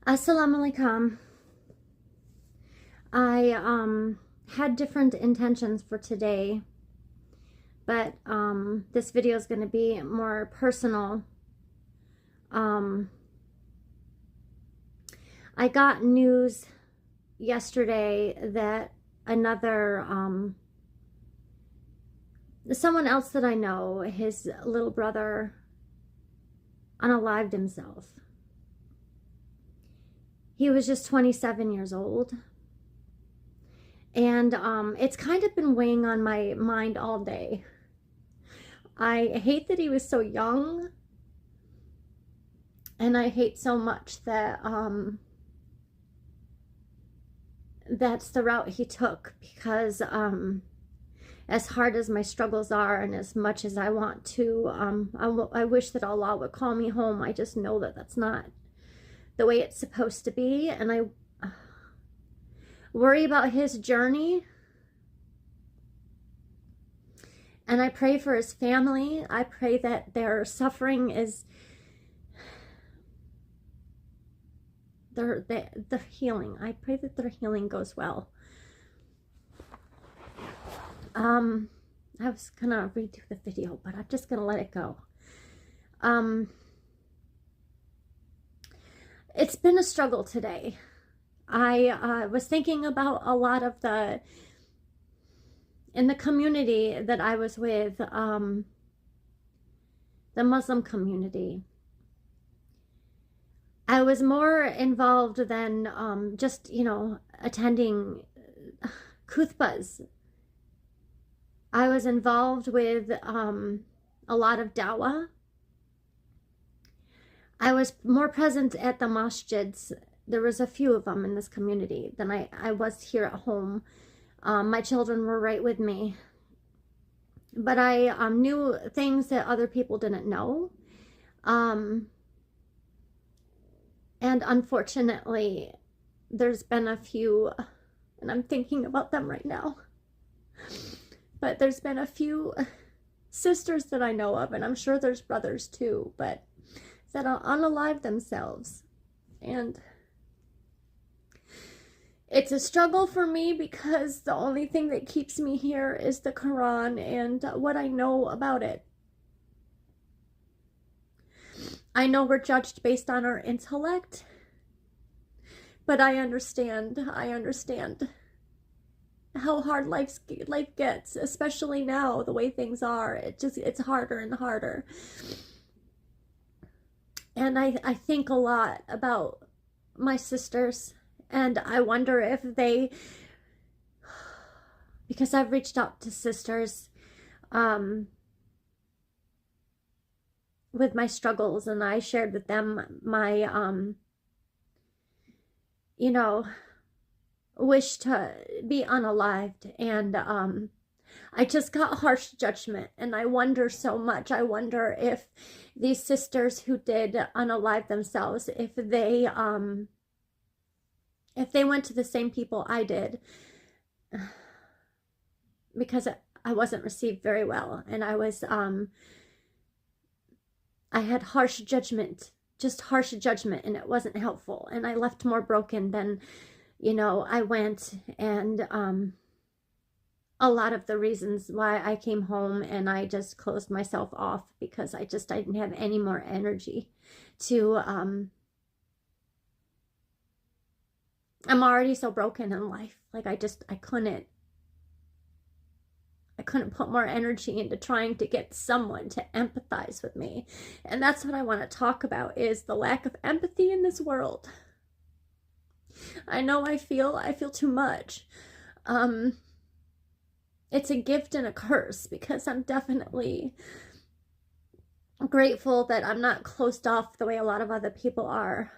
Assalamu alaikum. I had different intentions for today, but this video is going to be more personal. Um, I got news yesterday that another someone else that I know, his little brother, unalived himself. He was just 27 years old. And it's kind of been weighing on my mind all day. I hate that he was so young. And I hate so much that that's the route he took, because as hard as my struggles are and as much as I want to, I wish that Allah would call me home. I just know that that's not the way it's supposed to be. And I worry about his journey. And I pray for his family. I pray that their suffering is their healing. I pray that their healing goes well. I was gonna read through the video, but I'm just gonna let it go. It's been a struggle today. I was thinking about a lot of in the community that I was with, the Muslim community. I was more involved than just, attending khutbahs. I was involved with a lot of dawah. I was more present at the masjids. There was a few of them in this community than I was here at home. My children were right with me. But I knew things that other people didn't know. And unfortunately, there's been a few, and I'm thinking about them right now, but there's been a few sisters that I know of, and I'm sure there's brothers too, but that are unalive themselves. And it's a struggle for me, because the only thing that keeps me here is the Quran and what I know about it. I know we're judged based on our intellect, but I understand how hard life gets, especially now, the way things are. It's harder and harder. And I think a lot about my sisters, and I wonder if they, because I've reached out to sisters with my struggles, and I shared with them my wish to be unalived, and I just got harsh judgment. And I wonder so much, I wonder if these sisters who did unalive themselves, if they went to the same people I did, because I wasn't received very well, and I was I had harsh judgment, just harsh judgment, and it wasn't helpful. And I left more broken than, I went. And a lot of the reasons why I came home and I just closed myself off, because I didn't have any more energy to, I'm already so broken in life. Like I couldn't put more energy into trying to get someone to empathize with me. And that's what I want to talk about, is the lack of empathy in this world. I know I feel too much. It's a gift and a curse, because I'm definitely grateful that I'm not closed off the way a lot of other people are.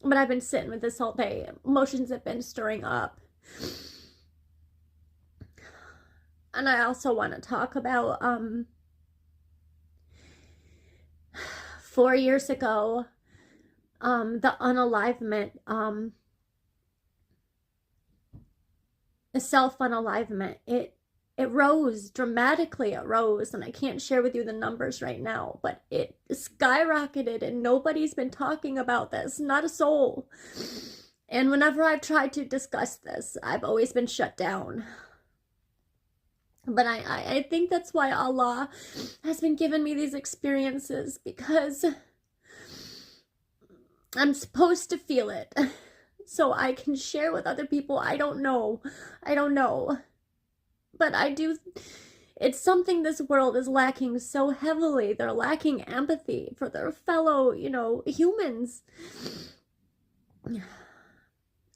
But I've been sitting with this all day. Emotions have been stirring up. And I also want to talk about 4 years ago, the unalivement, self-unalivement. it rose dramatically. It rose, and I can't share with you the numbers right now, but it skyrocketed, and nobody's been talking about this, not a soul. And whenever I've tried to discuss this, I've always been shut down. But I think that's why Allah has been giving me these experiences, because I'm supposed to feel it so I can share with other people. I don't know, but I do. It's something this world is lacking so heavily. They're lacking empathy for their fellow, humans.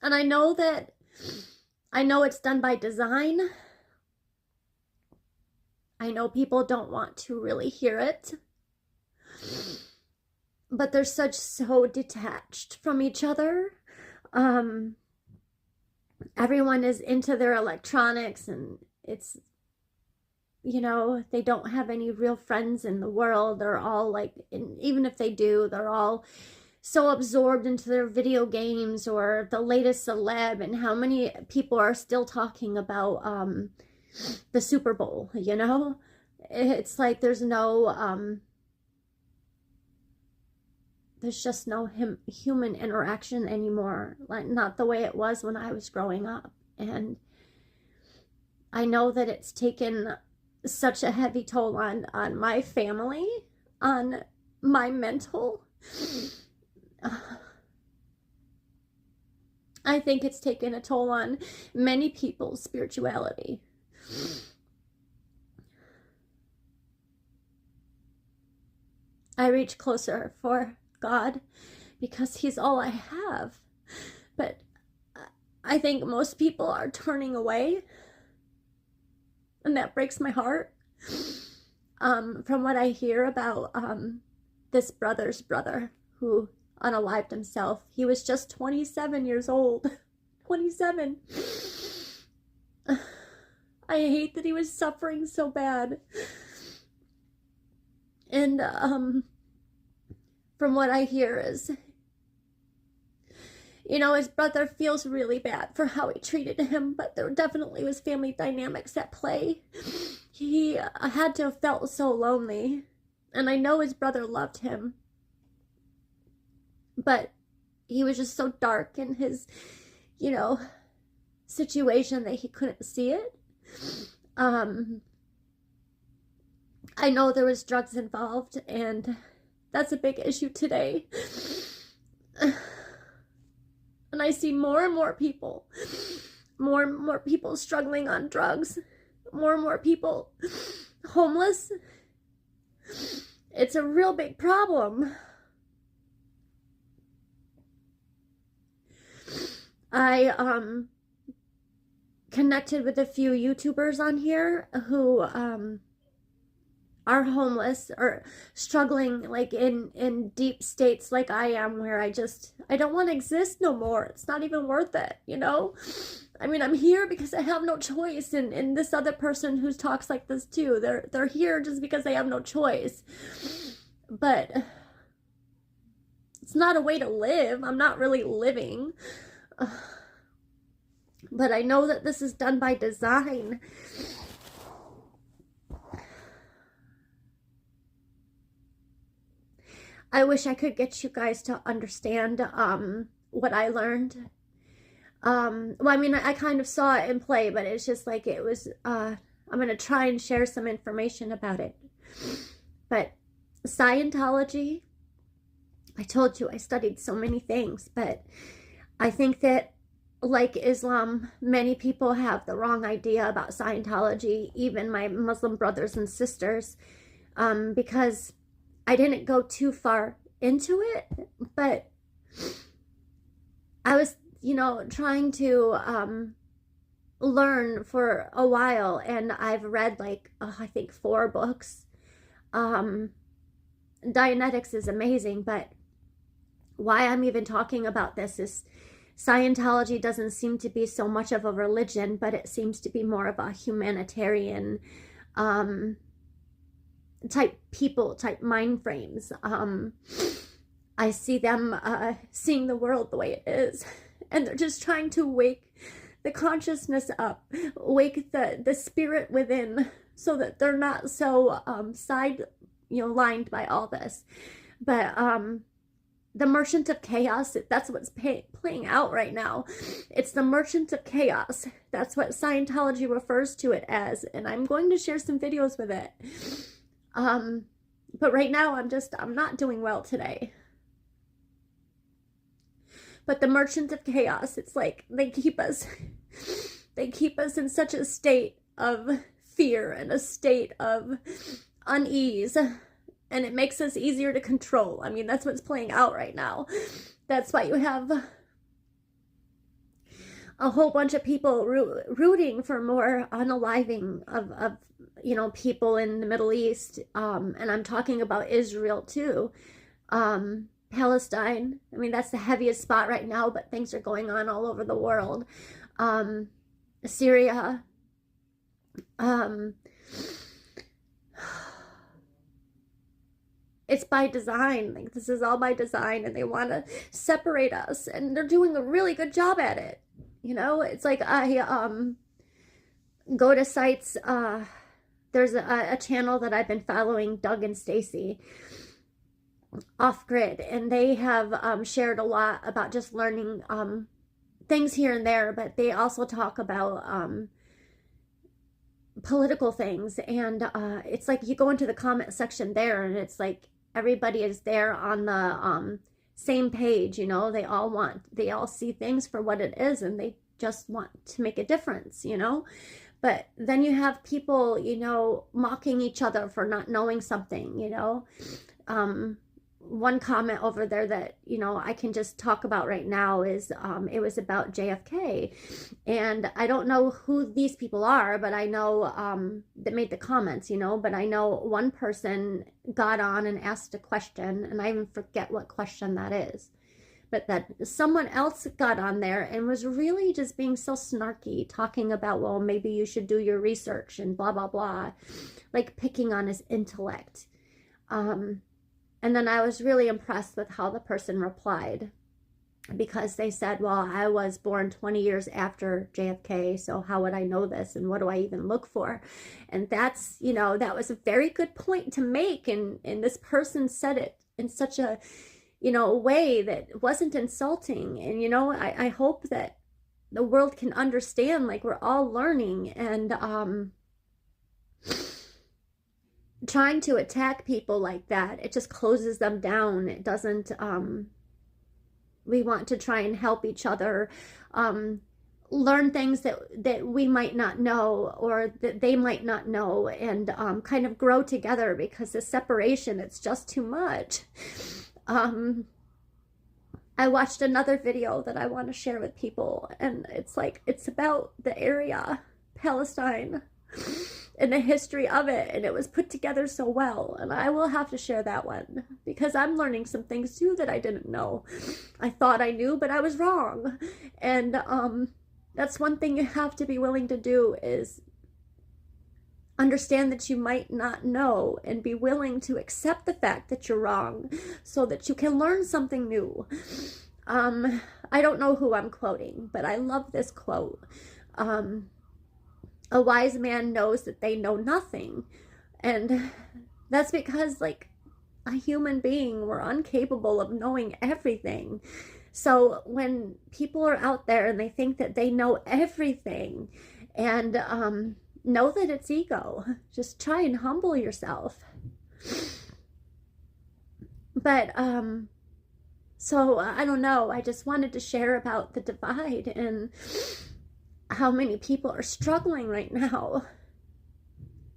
And I know it's done by design. I know people don't want to really hear it, but they're so detached from each other. Everyone is into their electronics, and it's, they don't have any real friends in the world. They're all like, even if they do, they're all so absorbed into their video games or the latest celeb, and how many people are still talking about the Super Bowl. It's like there's just no human interaction anymore, like not the way it was when I was growing up. And I know that it's taken such a heavy toll on my family, on my mental. I think it's taken a toll on many people's spirituality. I reach closer for God because He's all I have. But I think most people are turning away, and that breaks my heart. From what I hear about this brother's brother who unalived himself. He was just 27 years old. 27. I hate that he was suffering so bad. And from what I hear is, his brother feels really bad for how he treated him, but there definitely was family dynamics at play. He had to have felt so lonely, and I know his brother loved him, but he was just so dark in his, situation that he couldn't see it. I know there was drugs involved, and that's a big issue today. And I see more and more people struggling on drugs, more and more people homeless. It's a real big problem. I connected with a few YouTubers on here who are homeless or struggling like in deep states like I am, where I don't want to exist no more. It's not even worth it, I mean, I'm here because I have no choice, and this other person who talks like this too, they're here just because they have no choice. But it's not a way to live. I'm not really living. But I know that this is done by design. I wish I could get you guys to understand what I learned. Well, I mean, I kind of saw it in play, but it's just like it was, I'm going to try and share some information about it. But Scientology, I told you I studied so many things, but I think that, like Islam, many people have the wrong idea about Scientology, even my Muslim brothers and sisters, because I didn't go too far into it, but I was, trying to learn for a while, and I've read like, I think 4 books. Dianetics is amazing, but why I'm even talking about this is Scientology doesn't seem to be so much of a religion, but it seems to be more of a humanitarian type mind frames. I see them seeing the world the way it is, and they're just trying to wake the consciousness up, wake the spirit within, so that they're not so lined by all this. But the merchant of chaos, that's what's playing out right now. It's the merchant of chaos. That's what Scientology refers to it as, and I'm going to share some videos with it. But right now I'm not doing well today. But the merchant of chaos, it's like they keep us in such a state of fear and a state of unease, and it makes us easier to control. I mean, that's what's playing out right now. That's why you have a whole bunch of people rooting for more unaliving of people in the Middle East, and I'm talking about Israel too. Palestine, I mean, that's the heaviest spot right now, but things are going on all over the world. Syria, it's by design. Like, this is all by design, and they want to separate us, and they're doing a really good job at it. It's like I go to sites. There's a channel that I've been following, Doug and Stacy, Off Grid, and they have shared a lot about just learning things here and there, but they also talk about political things, and it's like you go into the comment section there, and it's like everybody is there on the same page. They all see things for what it is, and they just want to make a difference. But then you have people mocking each other for not knowing something. One comment over there that I can just talk about right now is it was about JFK, and I don't know who these people are, but I know that made the comments, but I know one person got on and asked a question, and I even forget what question that is, but that someone else got on there and was really just being so snarky, talking about, well, maybe you should do your research and blah blah blah, like picking on his intellect. And then I was really impressed with how the person replied, because they said, well, I was born 20 years after JFK, so how would I know this, and what do I even look for? And that's, that was a very good point to make, and this person said it in such a, way that wasn't insulting. And, I hope that the world can understand, like, we're all learning, and trying to attack people like that, it just closes them down. It doesn't, we want to try and help each other learn things that we might not know, or that they might not know, and kind of grow together, because the separation, it's just too much. I watched another video that I want to share with people, and it's about the area, Palestine, and the history of it, and it was put together so well, and I will have to share that one, because I'm learning some things too that I didn't know. I thought I knew, but I was wrong. And that's one thing you have to be willing to do, is understand that you might not know, and be willing to accept the fact that you're wrong, so that you can learn something new. I don't know who I'm quoting, but I love this quote. A wise man knows that they know nothing. And that's because, like, a human being, we're incapable of knowing everything. So when people are out there and they think that they know everything, and know that it's ego. Just try and humble yourself. But so I don't know, I just wanted to share about the divide and how many people are struggling right now.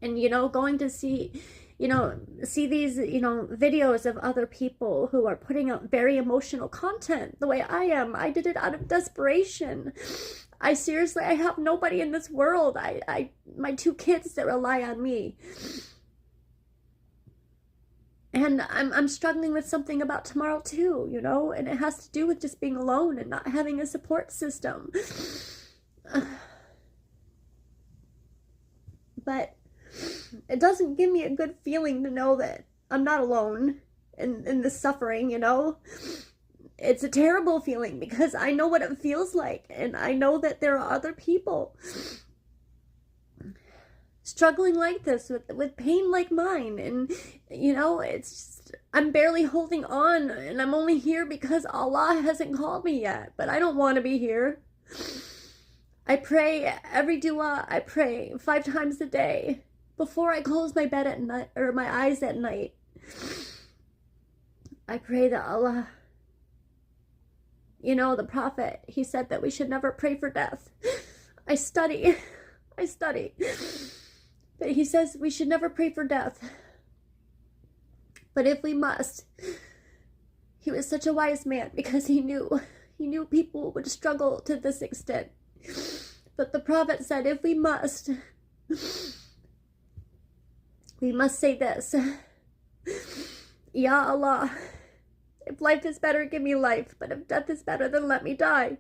And, going to see these, videos of other people who are putting out very emotional content the way I am. I did it out of desperation. I have nobody in this world. My 2 kids that rely on me. And I'm struggling with something about tomorrow too, and it has to do with just being alone and not having a support system. But it doesn't give me a good feeling to know that I'm not alone in this suffering, it's a terrible feeling because I know what it feels like, and I know that there are other people struggling like this with pain like mine. And it's just, I'm barely holding on, and I'm only here because Allah hasn't called me yet. But I don't want to be here. I pray every dua. I pray 5 times a day before I close my bed at night, or my eyes at night. I pray that Allah, the Prophet, he said that we should never pray for death. I study. But he says we should never pray for death. But if we must, he was such a wise man because he knew people would struggle to this extent. But the Prophet said, if we must say this: Ya Allah, if life is better, give me life. But if death is better, then let me die.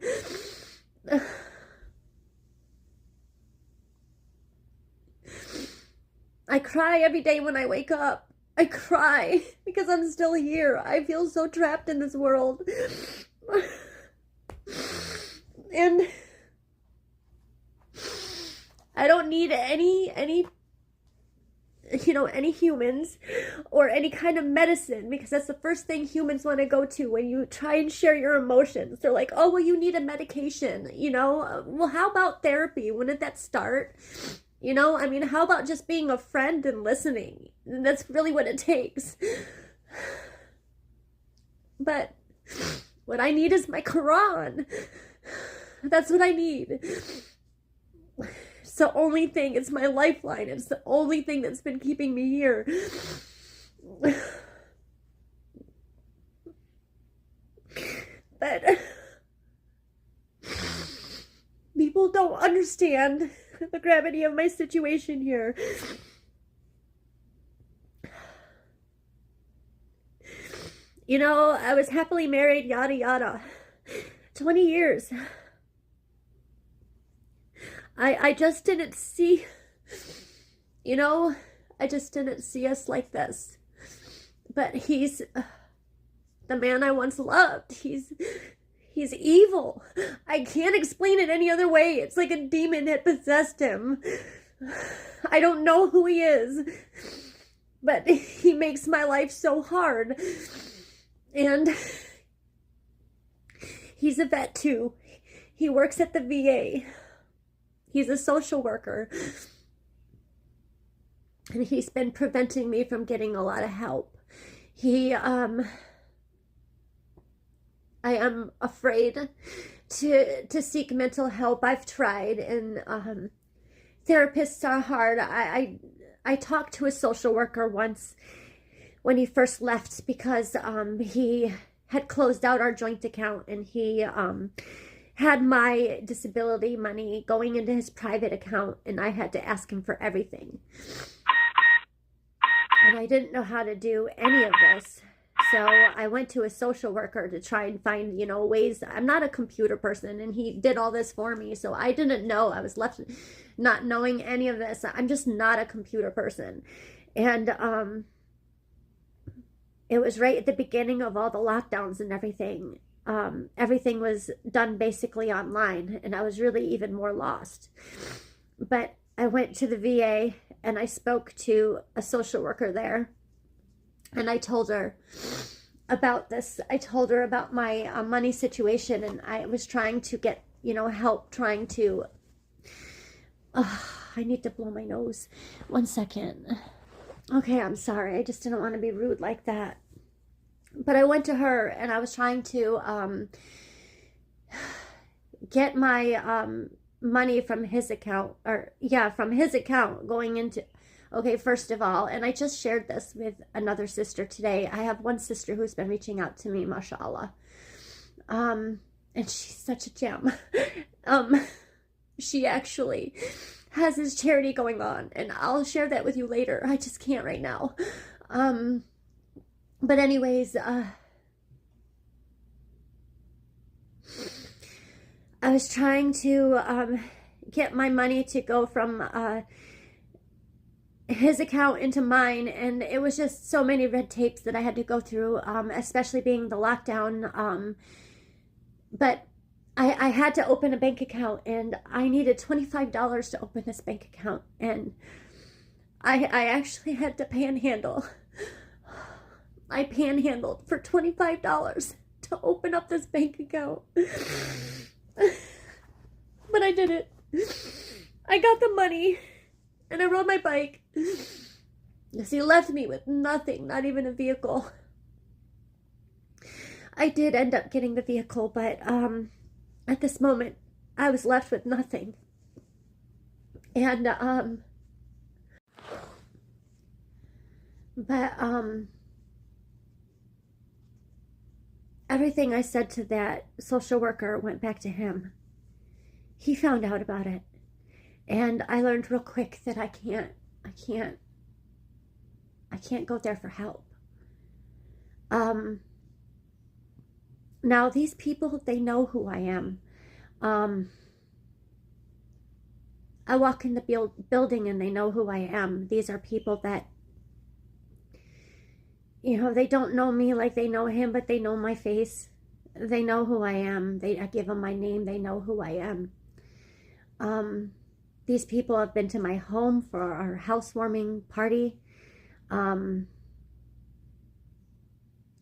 I cry every day when I wake up. I cry because I'm still here. I feel so trapped in this world. And I don't need any humans or any kind of medicine, because that's the first thing humans want to go to when you try and share your emotions. They're like, oh, well, you need a medication, well, how about therapy? Wouldn't that start? How about just being a friend and listening? And that's really what it takes. But what I need is my Quran. That's what I need. It's the only thing. It's my lifeline. It's the only thing that's been keeping me here. But people don't understand the gravity of my situation here. I was happily married, yada yada. 20 years. I just didn't see, I just didn't see us like this. But he's the man I once loved. He's evil. I can't explain it any other way. It's like a demon had possessed him. I don't know who he is, but he makes my life so hard. And he's a vet too. He works at the VA. He's a social worker. And he's been preventing me from getting a lot of help. I am afraid to seek mental help. I've tried, and therapists are hard. I talked to a social worker once when he first left because he had closed out our joint account, and he had my disability money going into his private account, and I had to ask him for everything. And I didn't know how to do any of this. So I went to a social worker to try and find, ways. I'm not a computer person, and he did all this for me. So I didn't know. I was left not knowing any of this. I'm just not a computer person. And it was right at the beginning of all the lockdowns and everything. Everything was done basically online, and I was really even more lost. But I went to the VA, and I spoke to a social worker there. And I told her about this. I told her about my money situation, and I was trying to get, help trying to... I need to blow my nose. 1 second. Okay, I'm sorry. I just didn't want to be rude like that. But I went to her, and I was trying to get my money from his account. From his account going into... Okay, first of all, and I just shared this with another sister today. I have one sister who's been reaching out to me, mashallah. And she's such a gem. She actually has this charity going on, and I'll share that with you later. I just can't right now. But anyways, I was trying to get my money to go from his account into mine, and it was just so many red tapes that I had to go through, especially being the lockdown. But I had to open a bank account, and I needed $25 to open this bank account, and I actually had to panhandle. I panhandled for $25 to open up this bank account. But I did it. I got the money, and I rode my bike. Because he left me with nothing, not even a vehicle. I did end up getting the vehicle, but at this moment, I was left with nothing. And everything I said to that social worker went back to him. He found out about it, and I learned real quick that I can't go there for help. Now these people, they know who I am. I walk in the building and they know who I am. These are people that, you know, they don't know me like they know him, but they know my face. They know who I am. I give them my name. They know who I am. These people have been to my home for our housewarming party.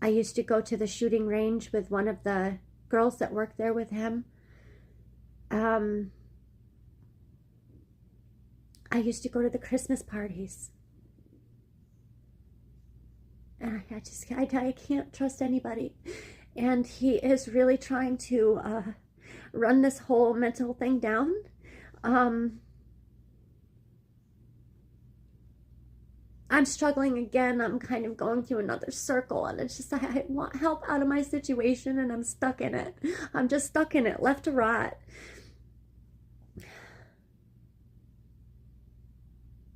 I used to go to the shooting range with one of the girls that worked there with him. I used to go to the Christmas parties. And I can't trust anybody. And he is really trying to run this whole mental thing down. I'm struggling again. I'm kind of going through another circle, and it's just I want help out of my situation, and I'm stuck in it. I'm just stuck in it, left to rot.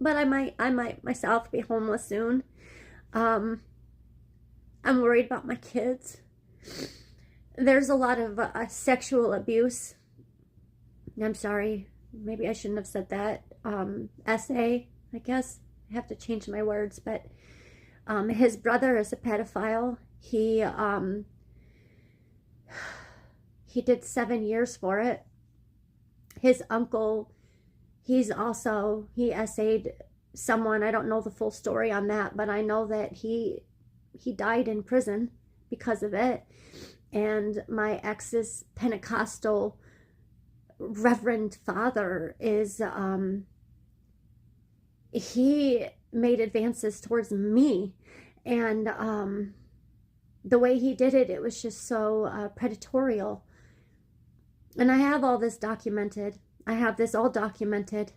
But I might myself be homeless soon. I'm worried about my kids. There's a lot of sexual abuse. I'm sorry, maybe I shouldn't have said that. SA, I guess. I have to change my words, but his brother is a pedophile. He did 7 years for it. His uncle, he SA'd someone. I don't know the full story on that, but I know that he died in prison because of it. And my ex's Pentecostal reverend father is he made advances towards me, and the way he did it, it was just so predatorial. And I have all this documented. I have this all documented.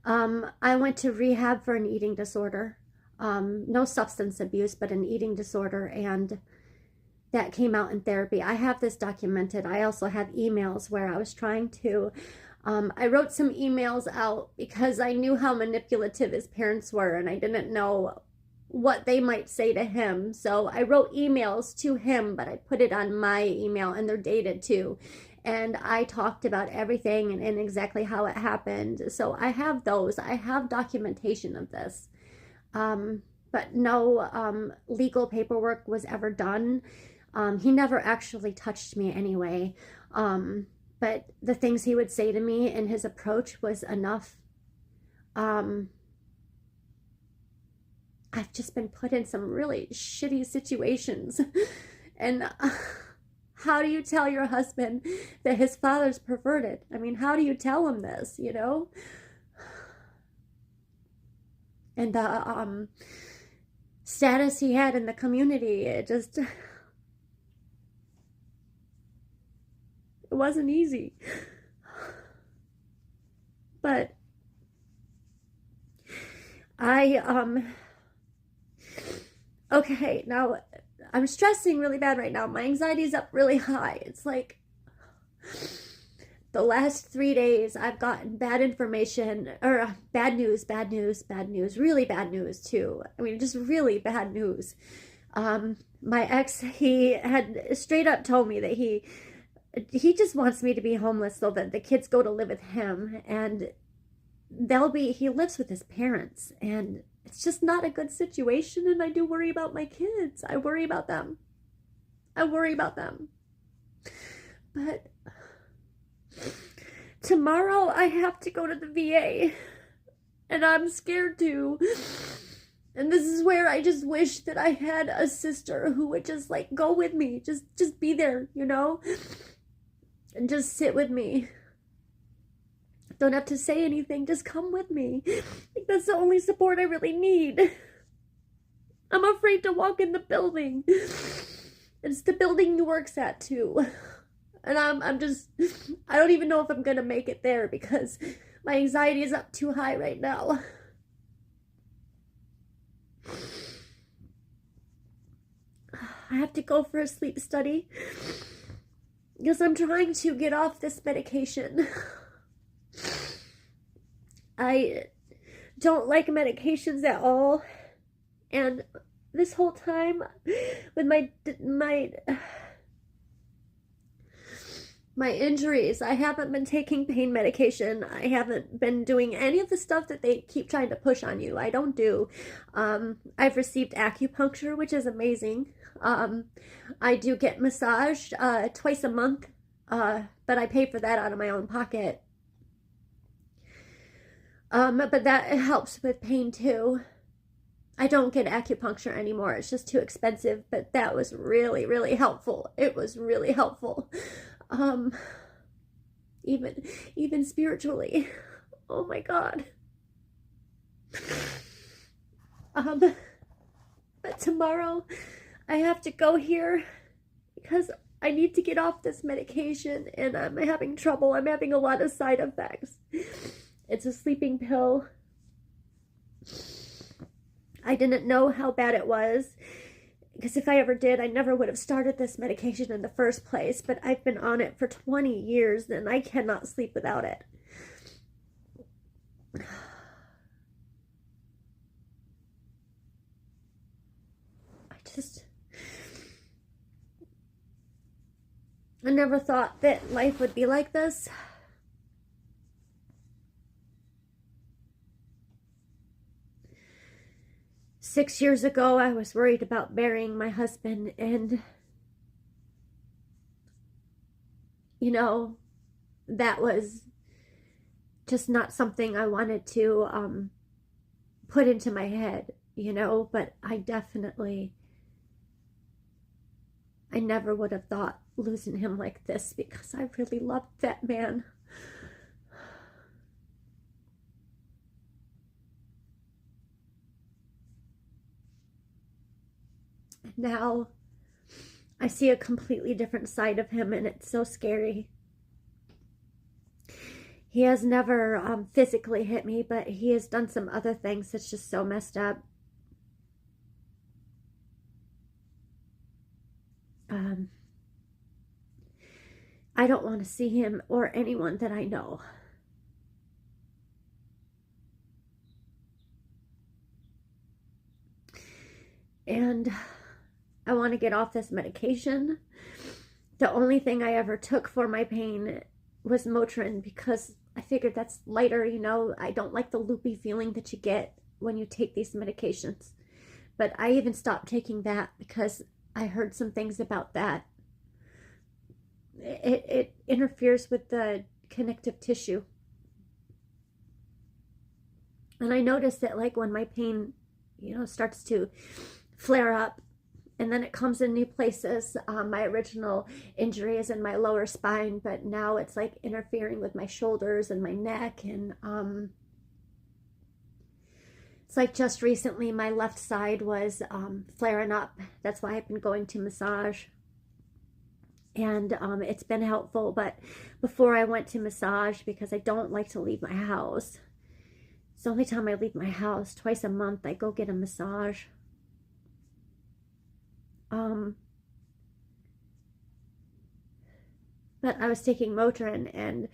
I went to rehab for an eating disorder. No substance abuse, but an eating disorder, and that came out in therapy. I have this documented. I also have emails where I was trying to I wrote some emails out because I knew how manipulative his parents were, and I didn't know what they might say to him. So I wrote emails to him, but I put it on my email, and they're dated too. And I talked about everything and exactly how it happened. So I have those. I have documentation of this. But no legal paperwork was ever done. He never actually touched me anyway. But the things he would say to me and his approach was enough. I've just been put in some really shitty situations. And how do you tell your husband that his father's perverted? I mean, how do you tell him this, you know? And the status he had in the community, it wasn't easy. But okay, now I'm stressing really bad right now. My anxiety's up really high. It's like the last 3 days I've gotten bad information, or bad news, really bad news too. I mean, just really bad news. My ex, he had straight up told me that he just wants me to be homeless so that the kids go to live with him. And he lives with his parents, and it's just not a good situation, and I do worry about my kids. I worry about them. I worry about them. But tomorrow I have to go to the VA, and I'm scared to. And this is where I just wish that I had a sister who would just like go with me, just be there, you know, and just sit with me. Don't have to say anything, just come with me. Like, that's the only support I really need. I'm afraid to walk in the building. It's the building he works at too. And I'm just, I don't even know if I'm gonna make it there because my anxiety is up too high right now. I have to go for a sleep study because I'm trying to get off this medication. I don't like medications at all, and this whole time with my injuries, I haven't been taking pain medication. I haven't been doing any of the stuff that they keep trying to push on you. I don't do. I've received acupuncture, which is amazing. I do get massaged twice a month, but I pay for that out of my own pocket. But that helps with pain too. I don't get acupuncture anymore. It's just too expensive, but that was really, really helpful. It was really helpful. Even spiritually. Oh my God. But tomorrow I have to go here because I need to get off this medication and I'm having trouble. I'm having a lot of side effects. It's a sleeping pill. I didn't know how bad it was because if I ever did, I never would have started this medication in the first place, but I've been on it for 20 years and I cannot sleep without it. I never thought that life would be like this. Six years ago, I was worried about burying my husband, and you know, that was just not something I wanted to put into my head, you know, but I never would have thought losing him like this because I really loved that man. And now I see a completely different side of him, and it's so scary. He has never physically hit me, but he has done some other things that's just so messed up. I don't want to see him or anyone that I know. And I want to get off this medication. The only thing I ever took for my pain was Motrin because I figured that's lighter, you know. I don't like the loopy feeling that you get when you take these medications. But I even stopped taking that because I heard some things about that. It interferes with the connective tissue. And I noticed that like when my pain, you know, starts to flare up and then it comes in new places. My original injury is in my lower spine, but now it's like interfering with my shoulders and my neck. And it's like just recently my left side was flaring up. That's why I've been going to massage. And it's been helpful. But before I went to massage, because I don't like to leave my house, it's the only time I leave my house. Twice a month I go get a massage. But I was taking Motrin and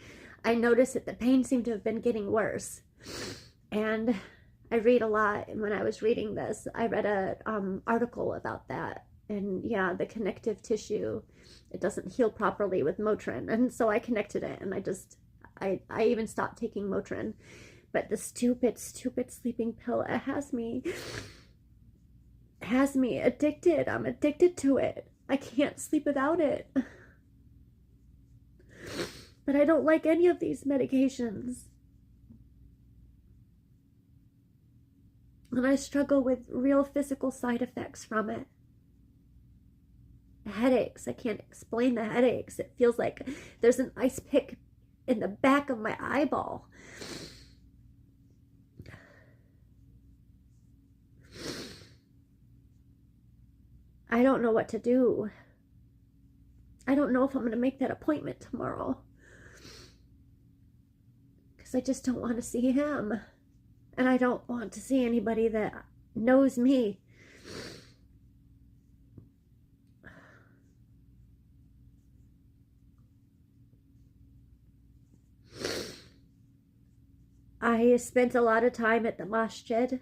I noticed that the pain seemed to have been getting worse. And I read a lot, and when I was reading this, I read a article about that. And yeah, the connective tissue, it doesn't heal properly with Motrin. And so I connected it, and I even stopped taking Motrin But the stupid, stupid sleeping pill, it has me addicted. I'm addicted to it. I can't sleep without it. But I don't like any of these medications. And I struggle with real physical side effects from it. Headaches. I can't explain the headaches. It feels like there's an ice pick in the back of my eyeball. I don't know what to do. I don't know if I'm going to make that appointment tomorrow. Because I just don't want to see him. And I don't want to see anybody that knows me. I spent a lot of time at the masjid.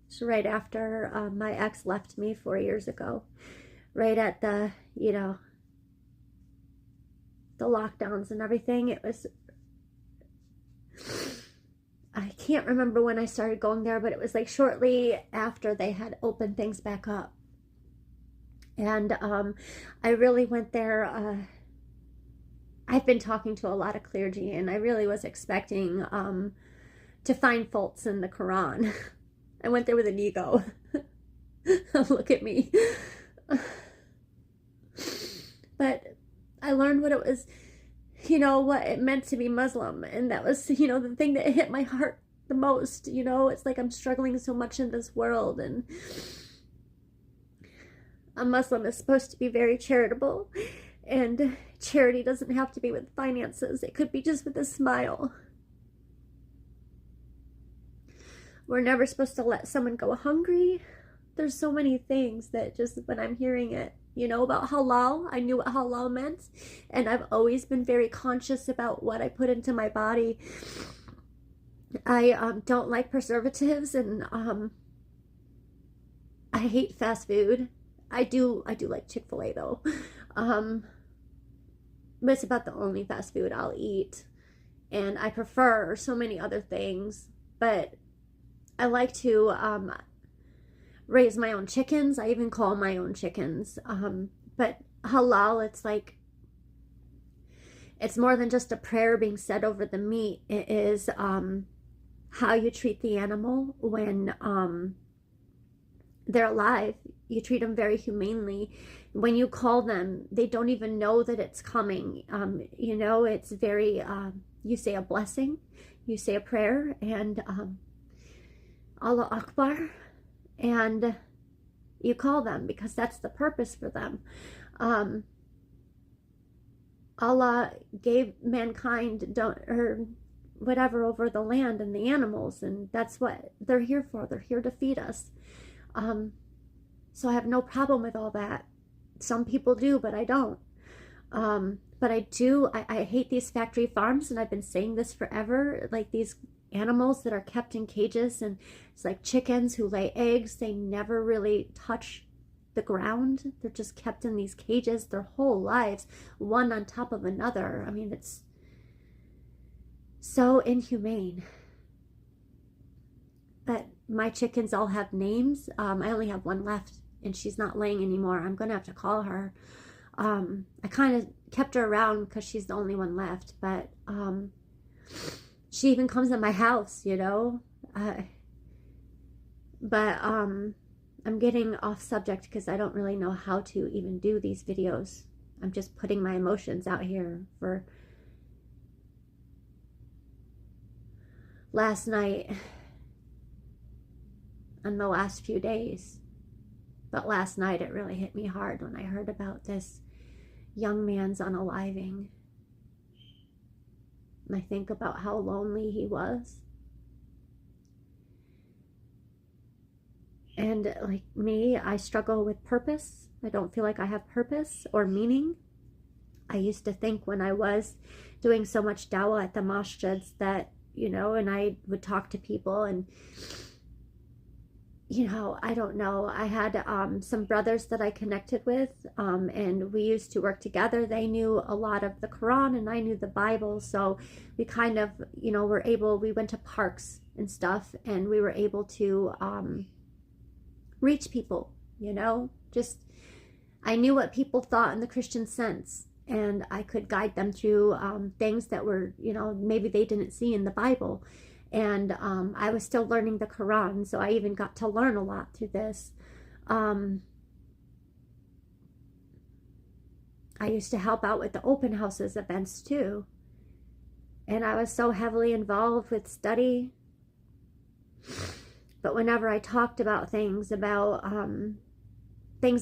So right after my ex left me 4 years ago. Right at the, the lockdowns and everything. It was... I can't remember when I started going there, but it was like shortly after they had opened things back up. And I really went there. I've been talking to a lot of clergy, and I really was expecting to find faults in the Quran. I went there with an ego. Look at me. But I learned what it was, what it meant to be Muslim. And that was, the thing that hit my heart the most. It's like I'm struggling so much in this world. And a Muslim is supposed to be very charitable. And charity doesn't have to be with finances. It could be just with a smile. We're never supposed to let someone go hungry. There's so many things that just when I'm hearing it, about halal, I knew what halal meant. And I've always been very conscious about what I put into my body. I don't like preservatives, and I hate fast food. I do like Chick-fil-A though. But it's about the only fast food I'll eat. And I prefer so many other things. But I like to raise my own chickens. I even call my own chickens. But halal, it's like, it's more than just a prayer being said over the meat. It is how you treat the animal when they're alive. You treat them very humanely. When you call them, they don't even know that it's coming. It's very, you say a blessing, you say a prayer, and Allah Akbar, and you call them because that's the purpose for them. Allah gave mankind whatever over the land and the animals, and that's what they're here for. They're here to feed us. So I have no problem with all that. Some people do, but I don't. But I hate these factory farms, and I've been saying this forever. Like these animals that are kept in cages, and it's like chickens who lay eggs. They never really touch the ground. They're just kept in these cages their whole lives, one on top of another. I mean, it's so inhumane. But my chickens all have names. I only have one left, and she's not laying anymore. I'm gonna have to call her. I kind of kept her around because she's the only one left, but she even comes in my house, but I'm getting off subject because I don't really know how to even do these videos. I'm just putting my emotions out here for last night and the last few days. But last night it really hit me hard when I heard about this young man's unaliving. And I think about how lonely he was. And like me, I struggle with purpose. I don't feel like I have purpose or meaning. I used to think when I was doing so much dawah at the masjids that, and I would talk to people, and you know, I don't know. I had some brothers that I connected with, and we used to work together. They knew a lot of the Quran and I knew the Bible. So we kind of, you know, we went to parks and stuff, and we were able to reach people, you know, just, I knew what people thought in the Christian sense, and I could guide them through things that were, you know, maybe they didn't see in the Bible. And I was still learning the Quran, so I even got to learn a lot through this. I used to help out with the open houses events too. And I was so heavily involved with study. But whenever I talked about things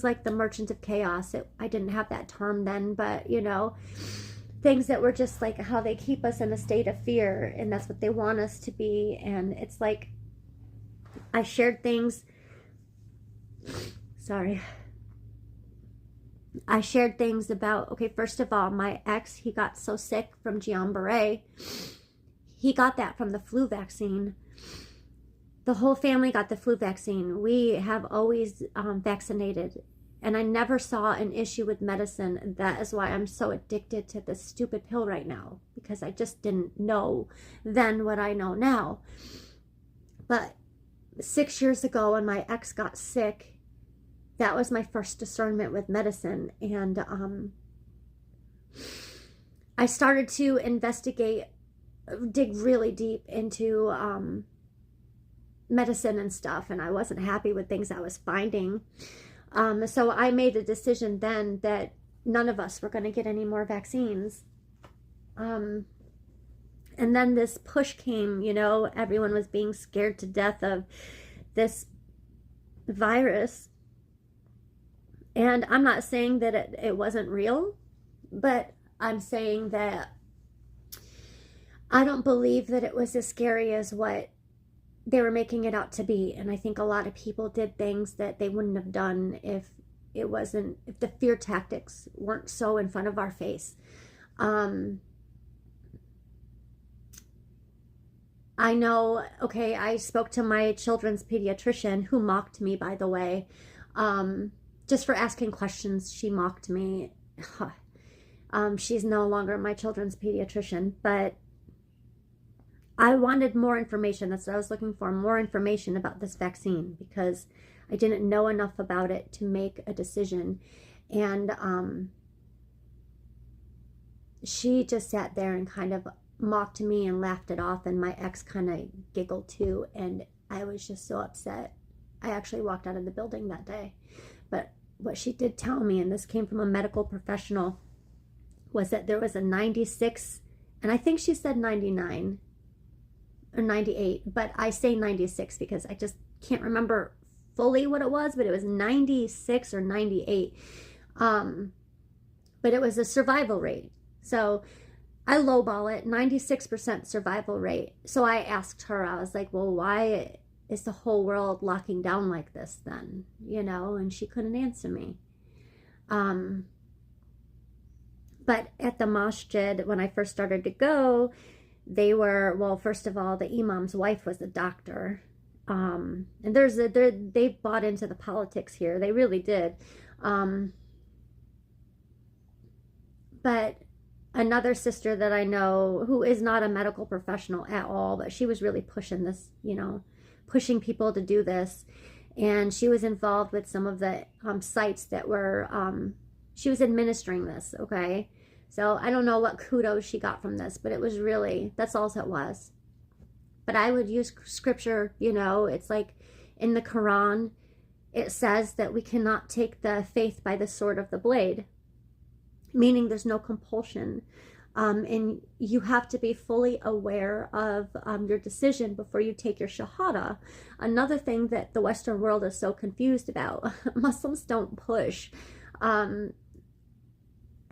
like the Merchant of Chaos, I didn't have that term then, but, you know, things that were just like how they keep us in a state of fear, and that's what they want us to be. And it's like, I shared things, I shared things about, okay, first of all, my ex, he got so sick from Guillain-Barré. He got that from the flu vaccine. The whole family got the flu vaccine. We have always vaccinated. And I never saw an issue with medicine. That is why I'm so addicted to this stupid pill right now. Because I just didn't know then what I know now. But 6 years ago when my ex got sick, that was my first discernment with medicine. And I started to dig really deep into medicine and stuff, and I wasn't happy with things I was finding. So I made a decision then that none of us were going to get any more vaccines. And then this push came, you know, everyone was being scared to death of this virus. And I'm not saying that it wasn't real, but I'm saying that I don't believe that it was as scary as what they were making it out to be. And I think a lot of people did things that they wouldn't have done if the fear tactics weren't so in front of our face. I know, okay, I spoke to my children's pediatrician, who mocked me, by the way, just for asking questions. She mocked me. She's no longer my children's pediatrician, but I wanted more information. That's what I was looking for, more information about this vaccine, because I didn't know enough about it to make a decision. And she just sat there and kind of mocked me and laughed it off, and my ex kind of giggled too, and I was just so upset. I actually walked out of the building that day. But what she did tell me, and this came from a medical professional, was that there was a 96, and I think she said 99 or 98, but I say 96 because I just can't remember fully what it was, but it was 96 or 98. But it was a survival rate. So I lowball it, 96% survival rate. So I asked her, I was like, well, why is the whole world locking down like this then? You know, and she couldn't answer me. But at the masjid, when I first started to go, they were, well, first of all, the imam's wife was a doctor. And they bought into the politics here. They really did. But another sister that I know, who is not a medical professional at all, but she was really pushing this, you know, pushing people to do this. And she was involved with some of the sites that were, she was administering this, okay? So I don't know what kudos she got from this, but it was really, that's all it was. But I would use scripture, you know, it's like in the Quran, it says that we cannot take the faith by the sword of the blade, meaning there's no compulsion. And you have to be fully aware of your decision before you take your shahada. Another thing that the Western world is so confused about, Muslims don't push.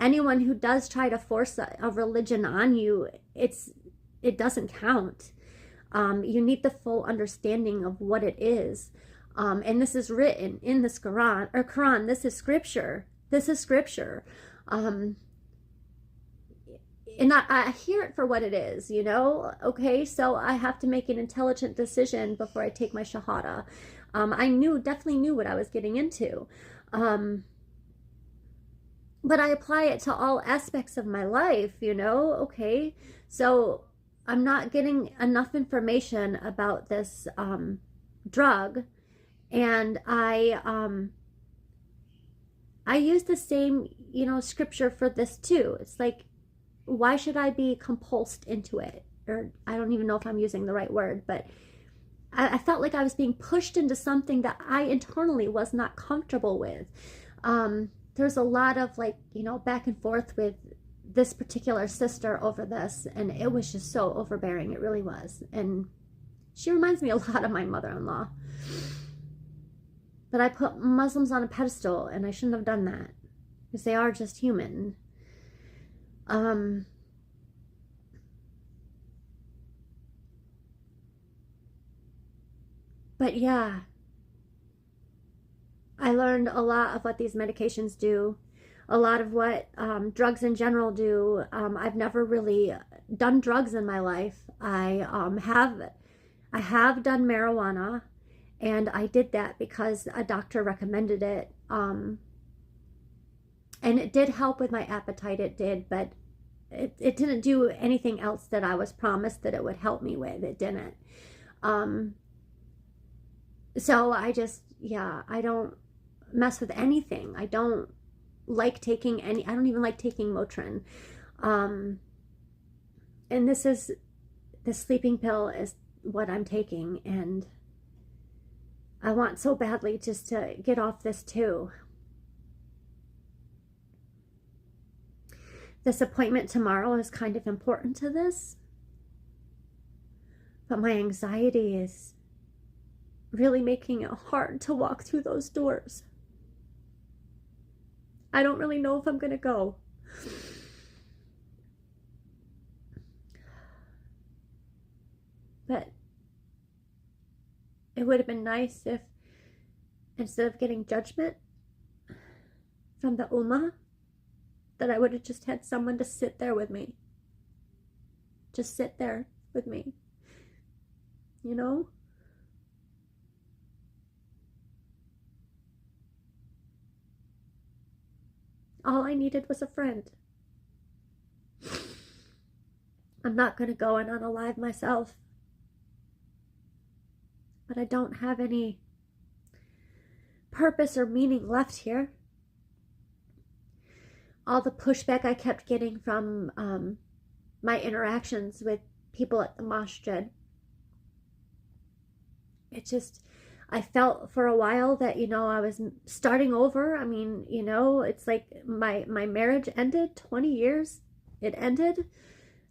Anyone who does try to force a religion on you, it doesn't count. You need the full understanding of what it is. And this is written in this Quran, this is scripture. This is scripture. And I hear it for what it is, you know, okay, so I have to make an intelligent decision before I take my shahada. I definitely knew what I was getting into. Um, but I apply it to all aspects of my life, okay, so I'm not getting enough information about this drug, and I use the same, scripture for this too. It's like, why should I be compulsed into it? Or I don't even know if I'm using the right word, but I felt like I was being pushed into something that I internally was not comfortable with. There's a lot of back and forth with this particular sister over this, and it was just so overbearing. It really was. And she reminds me a lot of my mother-in-law. But I put Muslims on a pedestal, and I shouldn't have done that, because they are just human. But yeah, I learned a lot of what these medications do, a lot of what drugs in general do. I've never really done drugs in my life. I have done marijuana, and I did that because a doctor recommended it. And it did help with my appetite, it did, but it didn't do anything else that I was promised that it would help me with. It didn't. So I just, yeah, I don't mess with anything. I don't like taking I don't even like taking Motrin. And the sleeping pill is what I'm taking, and I want so badly just to get off this too. This appointment tomorrow is kind of important to this, but my anxiety is really making it hard to walk through those doors. I don't really know if I'm going to go. But it would have been nice if, instead of getting judgment from the Ummah, that I would have just had someone to sit there with me. Just sit there with me. You know? All I needed was a friend. I'm not going to go and unalive myself. But I don't have any purpose or meaning left here. All the pushback I kept getting from my interactions with people at the masjid, it just, I felt for a while that, I was starting over. I mean, it's like my marriage ended 20 years. It ended.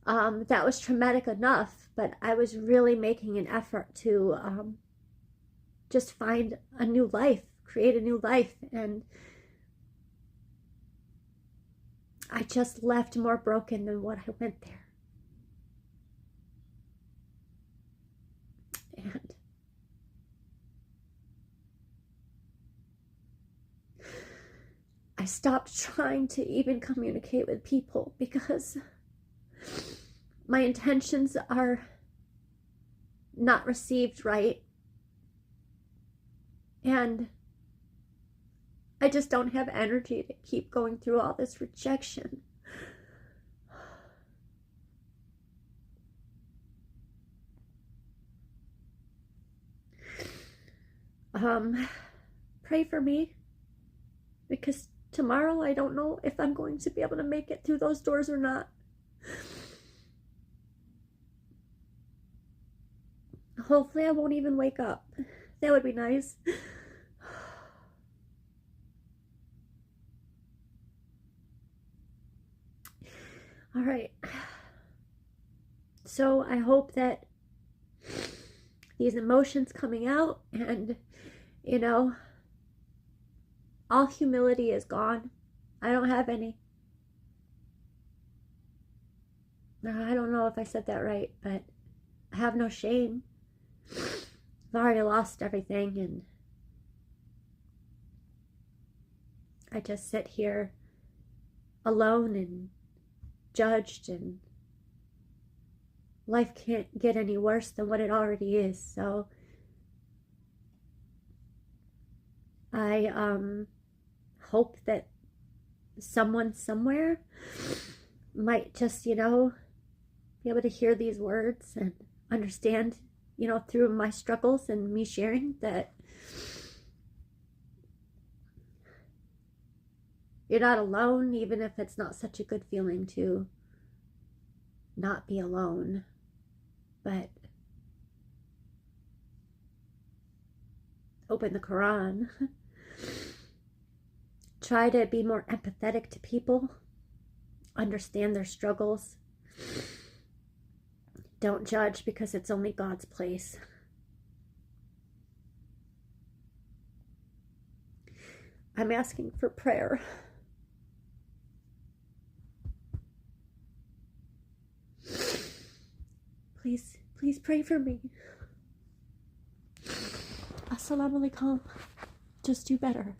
That was traumatic enough, but I was really making an effort to just find a new life, create a new life. And I just left more broken than what I went there. And I stopped trying to even communicate with people because my intentions are not received right. And I just don't have energy to keep going through all this rejection. Pray for me, because tomorrow I don't know if I'm going to be able to make it through those doors or not. Hopefully I won't even wake up. That would be nice. All right. So I hope that these emotions coming out, and all humility is gone. I don't have any. I don't know if I said that right, but I have no shame. I've already lost everything, and I just sit here alone and judged, and life can't get any worse than what it already is. So I hope that someone somewhere might just, be able to hear these words and understand, through my struggles and me sharing, that you're not alone, even if it's not such a good feeling to not be alone. But open the Quran. Try to be more empathetic to people. Understand their struggles. Don't judge, because it's only God's place. I'm asking for prayer. Please pray for me. Assalamu alaikum. Just do better.